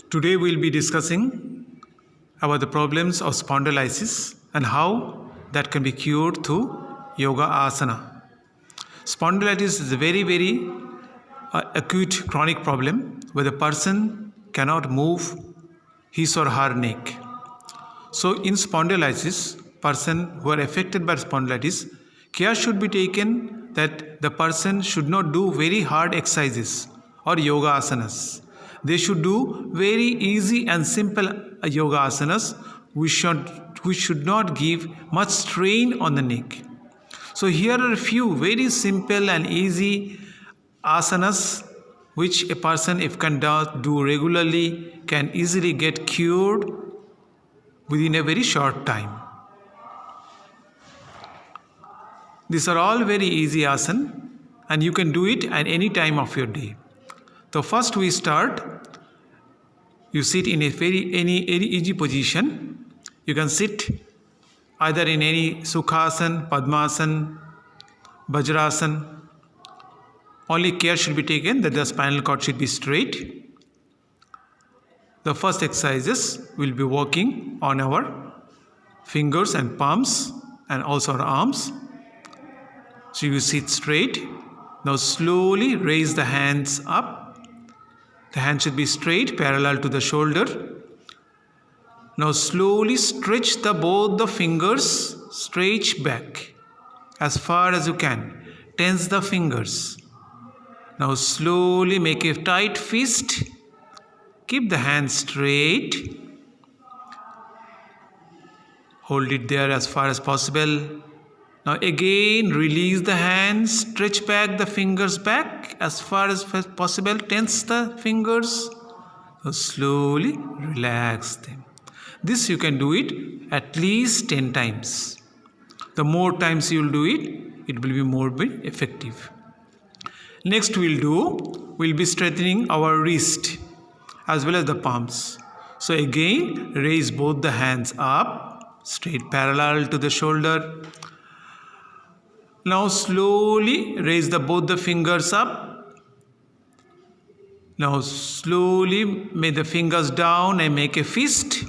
Today we'll be discussing about the problems of spondylitis and how that can be cured through yoga asana. Spondylitis is a very acute chronic problem where the person cannot move his or her neck. So in spondylitis, person who are affected by spondylitis, care should be taken that the person should not do very hard exercises or yoga asanas. They should do very easy and simple yoga asanas which should not give much strain on the neck. So here are a few very simple and easy asanas which a person if can do regularly can easily get cured within a very short time. These are all very easy asana and you can do it at any time of your day. So first we start, you sit in a any easy position. You can sit either in any Sukhasana, Padmasana, Vajrasana. Only care should be taken that the spinal cord should be straight. The first exercises will be working on our fingers and palms and also our arms. So you sit straight. Now slowly raise the hands up. The hand should be straight, parallel to the shoulder. Now slowly stretch both the fingers, stretch back as far as you can. Tense the fingers. Now slowly make a tight fist. Keep the hand straight. Hold it there as far as possible. Now again release the hands, stretch back the fingers back as far as possible, tense the fingers. Now slowly relax them. This you can do it at least 10 times. The more times you will do it, it will be more effective. Next we'll be strengthening our wrist as well as the palms. So again raise both the hands up, straight parallel to the shoulder. Now slowly raise both the fingers up. Now slowly make the fingers down and make a fist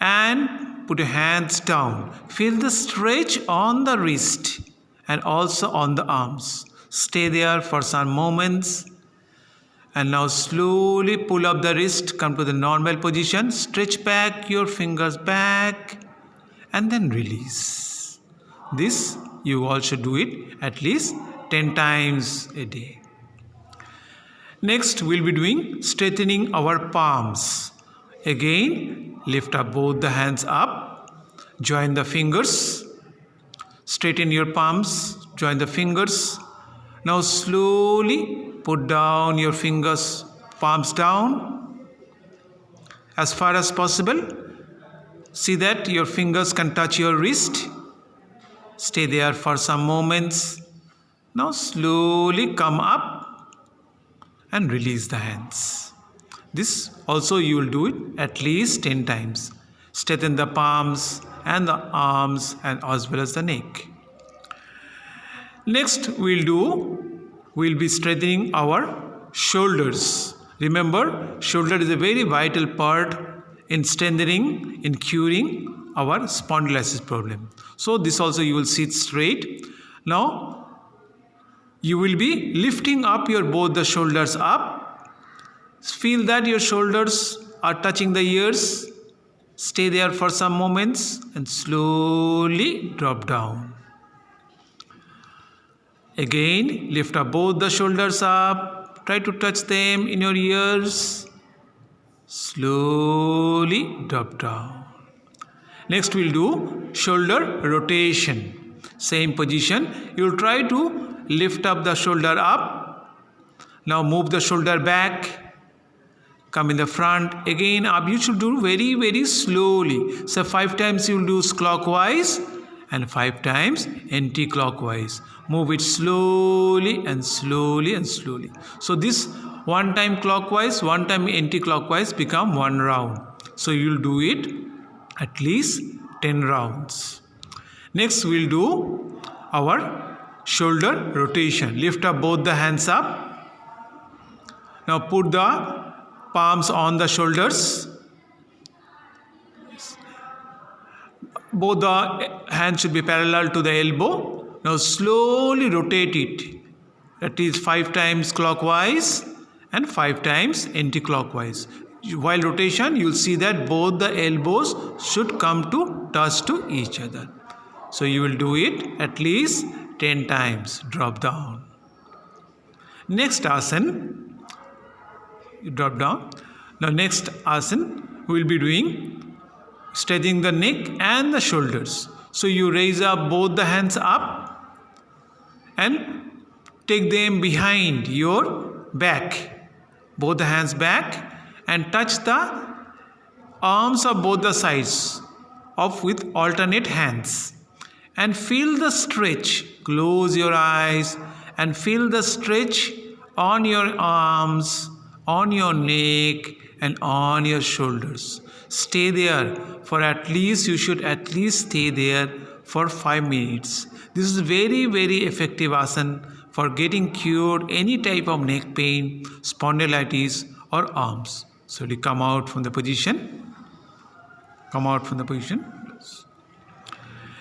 and put your hands down. Feel the stretch on the wrist and also on the arms. Stay there for some moments and now slowly pull up the wrist, come to the normal position, stretch back your fingers back and then release. This you all should do it at least 10 times a day. Next, we'll be doing strengthening our palms. Again, lift up both the hands up, join the fingers, straighten your palms, join the fingers. Now slowly put down your fingers, palms down as far as possible. See that your fingers can touch your wrist. Stay there for some moments. Now slowly come up and release the hands. This also you will do it at least 10 times. Straighten the palms and the arms and as well as the neck. Next we'll be strengthening our shoulders. Remember, shoulder is a very vital part in strengthening, in curing our spondylitis problem. So this also you will sit straight. Now you will be lifting up both the shoulders up. Feel that your shoulders are touching the ears. Stay there for some moments and slowly drop down. Again lift up both the shoulders up. Try to touch them in your ears. Slowly drop down. Next we'll do shoulder rotation. Same position. You'll try to lift up the shoulder up. Now move the shoulder back. Come in the front. Again up. You should do very slowly. So 5 times you'll do clockwise and 5 times anti-clockwise. Move it slowly and slowly and slowly. So this 1 time clockwise, 1 time anti-clockwise become 1 round. So you'll do it at least 10 rounds. Next we'll do our shoulder rotation. Lift up both the hands up. Now put the palms on the shoulders. Both the hands should be parallel to the elbow. Now slowly rotate it. That is 5 times clockwise and 5 times anti-clockwise. While rotation, you will see that both the elbows should come to touch to each other. So you will do it at least 10 times. Drop down. Next asana, you drop down. Now next asana, we will be doing stretching the neck and the shoulders. So you raise up both the hands up and take them behind your back. Both the hands back and touch the arms of both the sides with alternate hands. And feel the stretch. Close your eyes and feel the stretch on your arms, on your neck and on your shoulders. Stay there for you should at least stay there for 5 minutes. This is very, very effective asana for getting cured any type of neck pain, spondylitis or arms. So you come out from the position. Come out from the position.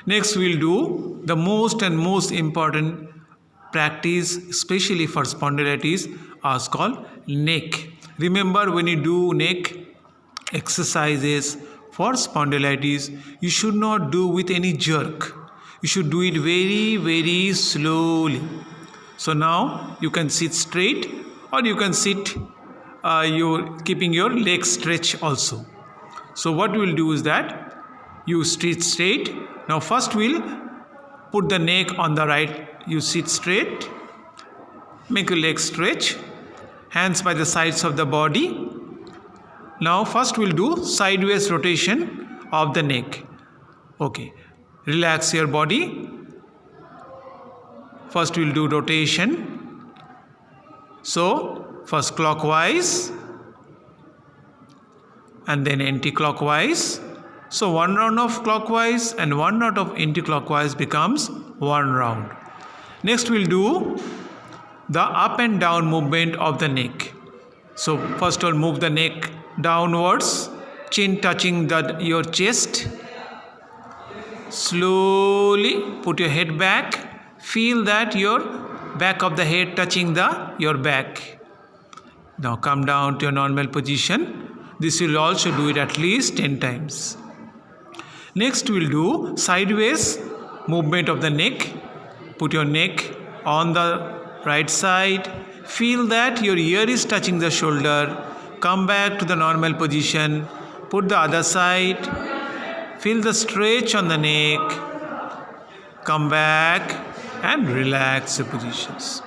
Next we will do the most important practice, especially for spondylitis, is called neck. Remember, when you do neck exercises for spondylitis, you should not do with any jerk. You should do it very, very slowly. So now you can sit straight or you can sit keeping your legs stretched also. So what we will do is that you sit straight. Now first we'll put the neck on the right. You sit straight. Make your legs stretch. Hands by the sides of the body. Now first we'll do sideways rotation of the neck. Okay. Relax your body. First we'll do rotation. So first clockwise and then anti-clockwise. So one round of clockwise and one round of anti-clockwise becomes one round. Next we'll do the up and down movement of the neck. So first I'll move the neck downwards, chin touching your chest. Slowly put your head back. Feel that your back of the head touching your back. Now come down to your normal position. This will also do it at least 10 times. Next we'll do sideways movement of the neck. Put your neck on the right side. Feel that your ear is touching the shoulder. Come back to the normal position. Put the other side. Feel the stretch on the neck. Come back and relax your positions.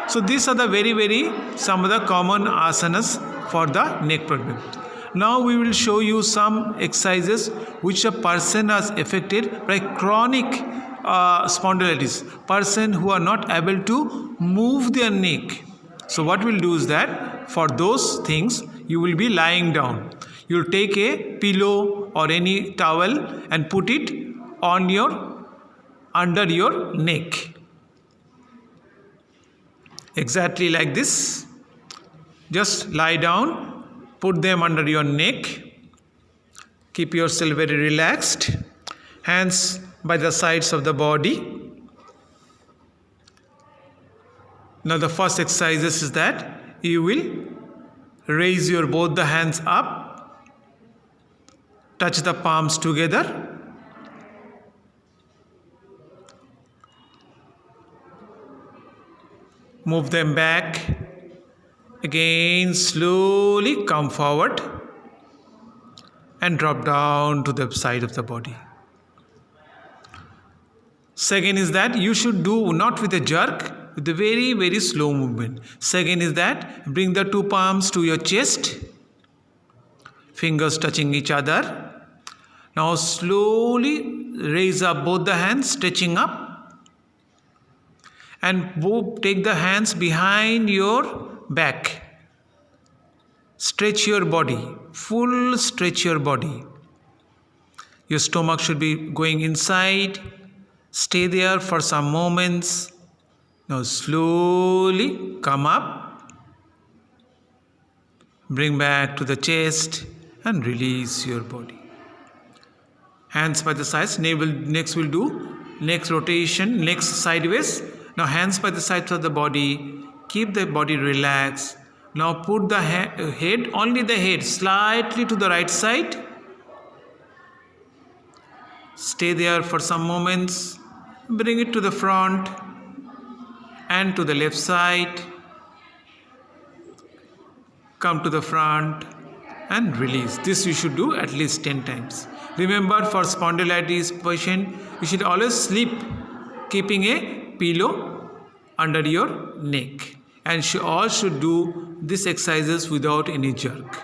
So these are the some of the common asanas for the neck problem. Now we will show you some exercises which a person is affected by chronic spondylitis. Person who are not able to move their neck. So what we'll do is that for those things you will be lying down. You'll take a pillow or any towel and put it on under your neck. Exactly like this. Just lie down. Put them under your neck. Keep yourself very relaxed. Hands by the sides of the body. Now the first exercise is that you will raise your both the hands up. Touch the palms together. Move them back. Again slowly come forward and drop down to the side of the body. Second is that you should do not with a jerk, with a very slow movement. Second is that bring the two palms to your chest, fingers touching each other. Now slowly raise up both the hands, stretching up, and take the hands behind your back. Stretch your body, full stretch your body. Your stomach should be going inside. Stay there for some moments. Now slowly come up. Bring back to the chest and release your body. Hands by the sides. Next we'll do next rotation, next sideways. Now hands by the sides of the body. Keep the body relaxed. Now put the head, only the head, slightly to the right side. Stay there for some moments. Bring it to the front and to the left side. Come to the front and release. This you should do at least 10 times. Remember, for spondylitis patient, you should always sleep keeping a pillow under your neck. And all should do these exercises without any jerk.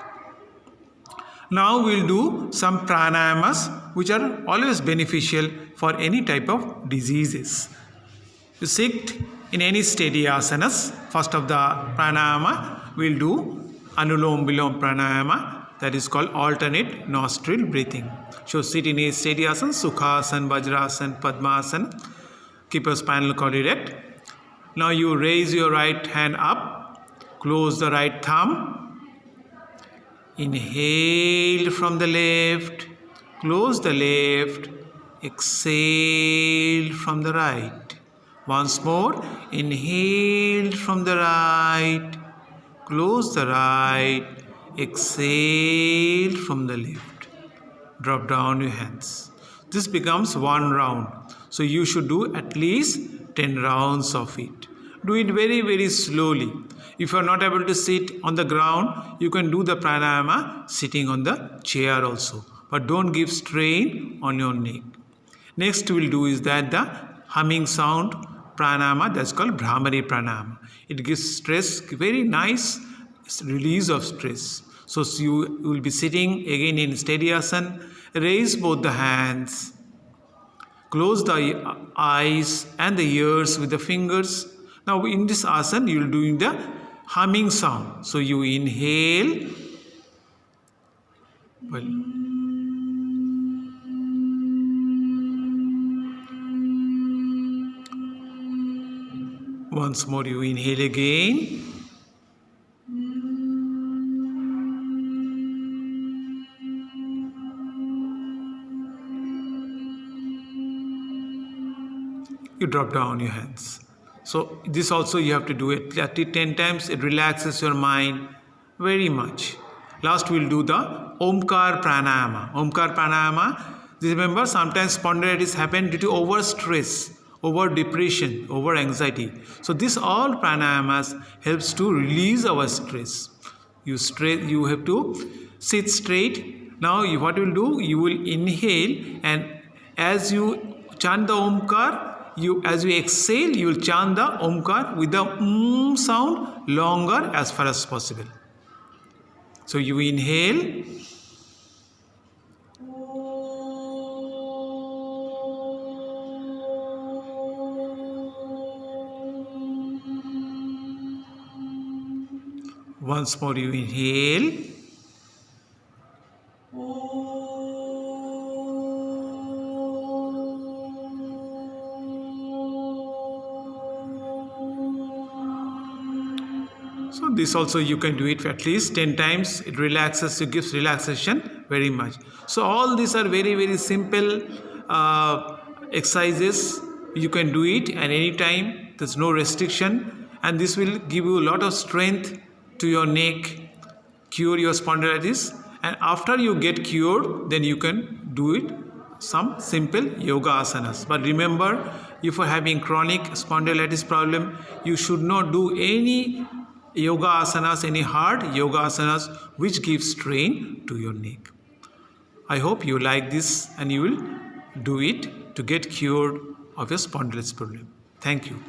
Now we'll do some pranayamas which are always beneficial for any type of diseases. You sit in any steady asanas. First of the pranayama, we'll do Anulom Vilom Pranayama, that is called alternate nostril breathing. So sit in a steady asana, Sukhasana, Vajrasana, Padmasana. Keep your spinal cord erect. Now you raise your right hand up, close the right thumb. Inhale from the left, close the left, exhale from the right. Once more, inhale from the right, close the right, exhale from the left. Drop down your hands. This becomes one round. So you should do at least 10 rounds of it. Do it very, very slowly. If you are not able to sit on the ground, you can do the pranayama sitting on the chair also. But don't give strain on your neck. Next we'll do is that the humming sound pranayama, that's called Bhramari pranayama. It gives stress, very nice release of stress. So you will be sitting again in steady asana. Raise both the hands. Close the eyes and the ears with the fingers. Now in this asana, you will be doing the humming sound. So you inhale. Once more you inhale again. You drop down your hands. So this also you have to do it at least 10 times. It relaxes your mind very much. Last we'll do the Omkar Pranayama. Omkar Pranayama, remember sometimes spondylitis happen due to over stress, over depression, over anxiety. So this all pranayamas helps to release our stress. You have to sit straight. Now what you will do, you will inhale, and as you chant the Omkar, as you exhale, you will chant the Omkar with the sound longer as far as possible. So you inhale. Once more you inhale. So this also you can do it for at least 10 times. It relaxes, it gives relaxation very much. So all these are very, very simple exercises. You can do it at any time. There's no restriction. And this will give you a lot of strength to your neck, cure your spondylitis. And after you get cured, then you can do it some simple yoga asanas. But remember, if you are having chronic spondylitis problem, you should not do any yoga asanas, any hard yoga asanas which give strain to your neck. I hope you like this and you will do it to get cured of your spondylitis problem. Thank you.